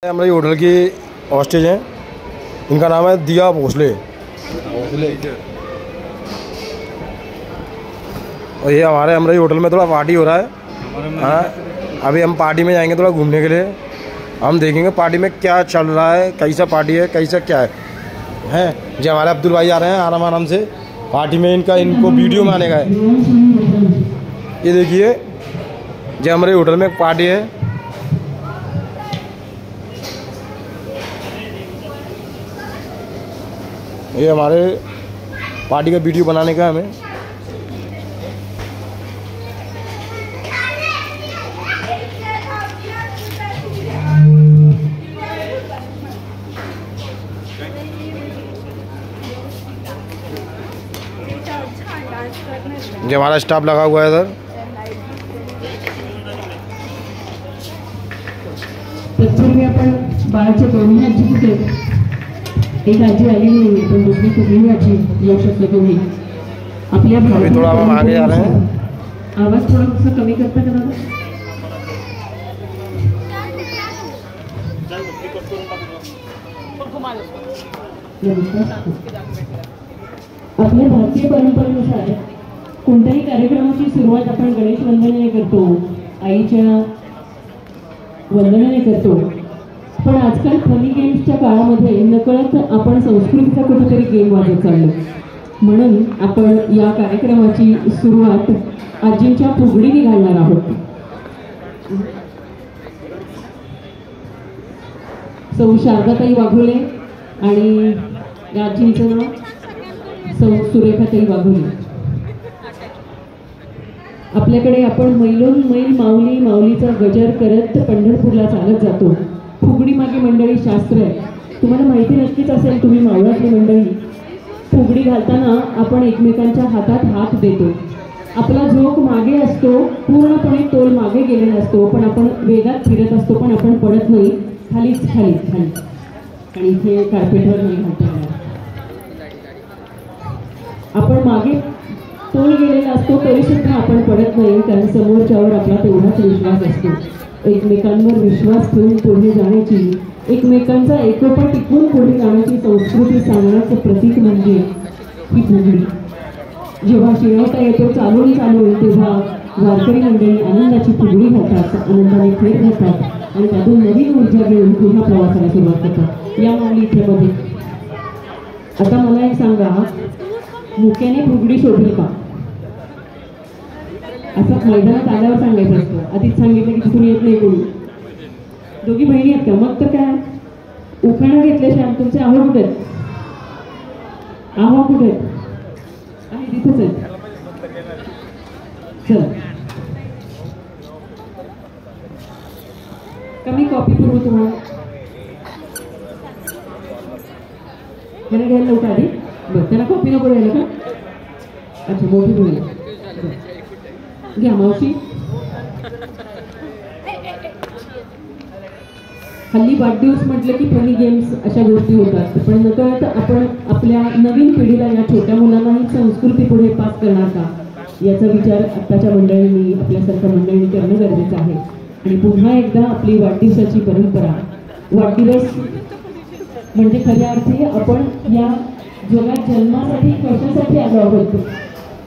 हमारी होटल की हॉस्टेज हैं, इनका नाम है दिया भोसले। और ये हमारे अमराई होटल में थोड़ा पार्टी हो रहा है। हाँ, अभी हम पार्टी में जाएंगे थोड़ा घूमने के लिए। हम देखेंगे पार्टी में क्या चल रहा है, कैसा पार्टी है, कैसा क्या है हैं। जो हमारे अब्दुल भाई आ रहे हैं आराम आराम से पार्टी में, इनको वीडियो में आने का है। ये देखिए जो हमारे होटल में पार्टी है। ये हमारे पार्टी का वीडियो बनाने का हमें। जो हमारा स्टाफ लगा हुआ है इधर। तत्पूर्वी आपण बाळाच्या दोन्ही आजी कुठे, एक आजी आली नाही पण दुसरी कुठलीही आजी येऊ शकते तुम्ही आपल्या अभी थोड़ा हम आगे जा रहे हैं। आवाज थोड़ा कमी करता का दादा? आपल्या भारतीय परंपरेनुसार कोणत्याही कार्यक्रमाची सुरुवात आपण गणेश वंदनेने करतो, आईच्या वंदनेने करतो। पण आजकाल फनी गेम्सच्या काळामध्ये नकळत आपण संस्कृतीचा कुठेतरी गेम वाजत चाललो। म्हणून आपण या कार्यक्रमाची सुरुवात आजींच्या फुगडीने घालणार आहोत। सौ शारदाताई वाघोले आणि आजींचं नाव सौ सुरेखाताई वाघोले। आपल्याकडे आपण मैलोन मैल माऊली माऊलीचा गजर करत पंढरपूरला चालत जातो। फुगडी मागे मंडळी शास्त्र आहे, तुम्हाला माहिती नक्कीच असेल। तुम्ही मावळातली मंडळी फुगडी घालताना आपण एकमेकांच्या हातात हात देतो। आपला झोक मागे असतो, पूर्णपणे तोल मागे गेलेला असतो, पण आपण वेगात फिरत असतो, पण आपण पडत नाही, खालीच खाली खाली। आणि इथे कार्पेटवर नाही घालता येणार। आपण मागे तोल गेलेला असतो तरी सुद्धा आपण पडत नाही, कारण समोरच्यावर आपला तेवढाच विश्वास असतो। एकमेकांवर विश्वास ठेवून पुढे जाण्याची, एकमेकांचा एकोपा टिकून पुढे जाण्याची संस्कृती सांगण्याचं प्रतीक म्हणजे ही फुगडी। जेव्हा शिरवता येतो चालून चालून, तेव्हा वारकरी मंडळी आनंदाची फुगडी घालतात, आनंदाने फेर घालतात आणि त्यातून नवीन ऊर्जा घेऊन पुन्हा प्रवासाला सुरुवात करतात। या माऊली इथेमध्ये आता मला एक सांगा, मुक्याने फुगडी शोधेल का? असं मैदानात आल्यावर सांगायचं असतं, आधीच सांगितलं की तिथून येत नाही कोणी। दोघी बहिणी आहेत का? मग तर काय, उखाणा घेतल्याशिवाय तुमचे आहो कुठे आहेत? आहो कुठे आहेत? आहे तिथेच आहेत। चल कमी कॉपी करू तुम्हाला, त्यांना घ्यायला नव्हतं आधी? बरं, त्यांना कॉपी नको द्यायला का? अच्छा, मोठी बोलली घ्या मावशी। हल्ली वाढदिवस म्हटलं की फनी गेम्स अशा गोष्टी होतात, पण नकळत आपण आपल्या नवीन पिढीला, या छोट्या मुलांनाही संस्कृती पुढे पास करणार का याचा विचार आत्ताच्या मंडळींनी, आपल्यासारख्या मंडळींनी करणं गरजेचं आहे। आणि पुन्हा एकदा आपली वाढदिवसाची परंपरा, वाढदिवस म्हणजे खऱ्या अर्थी आपण या जगात जन्मासाठी कशासाठी आलो आहोत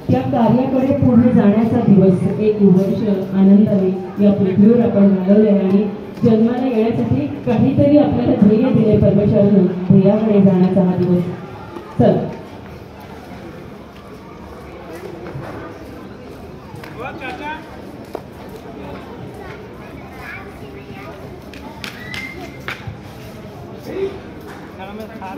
त्या कार्याकडे पुढे जाण्याचा दिवस। एक वर्ष आनंदाने या पृथ्वीवर आपण घालवले आणि जन्माला येण्यासाठी काहीतरी आपल्याला ध्येय दिले परमेश्वरानं, ध्येयाकडे जाण्याचा हा दिवस। चल